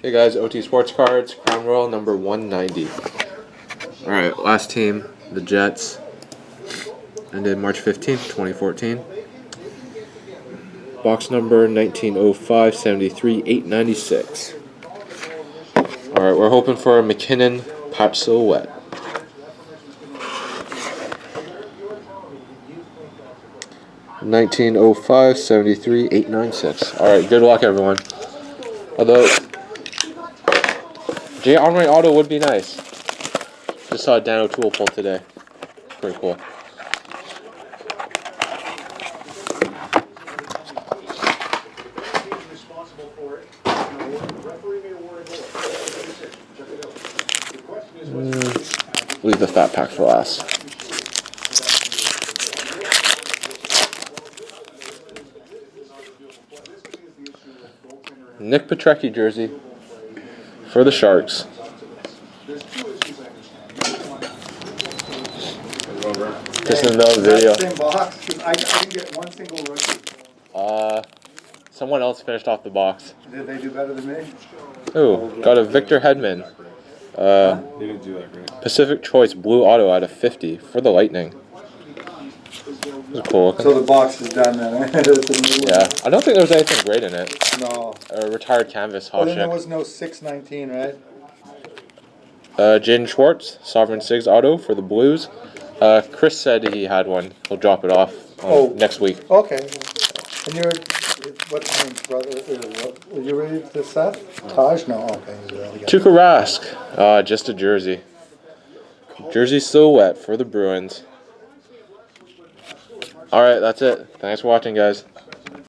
Hey guys, OT Sports Cards, Crown Royal number 190. Alright, last team, the Jets. Ended March 15th, 2014. Box number 1905 73 896. Alright, we're hoping for a McKinnon patch silhouette. (1905 73 896). Alright, good luck everyone. Although J. Onway auto would be nice. Just saw Dan O'Toole pull today. Pretty cool. Leave the fat pack for last. Nick Petrecki jersey for the Sharks. Just in the video. Same box. I didn't get one single rookie. Someone else finished off the box. Did they do better than me? Ooh, got a Victor Hedman. They didn't do that great. Pacific Choice blue auto out of 50 for the Lightning. This is cool. So the box is done then. Yeah, I don't think there was anything great in it. No. A retired canvas Well, then there Hawshek. was no 619, right? Jaden Schwartz, Sovereign Sigs auto for the Blues. Chris said he had one. He'll drop it off next week. Okay. And you're, what's your name's brother? Are you ready to Seth? Taj? No, okay. Tuukka Rask, just a jersey. Jersey silhouette for the Bruins. Alright, that's it. Thanks for watching, guys.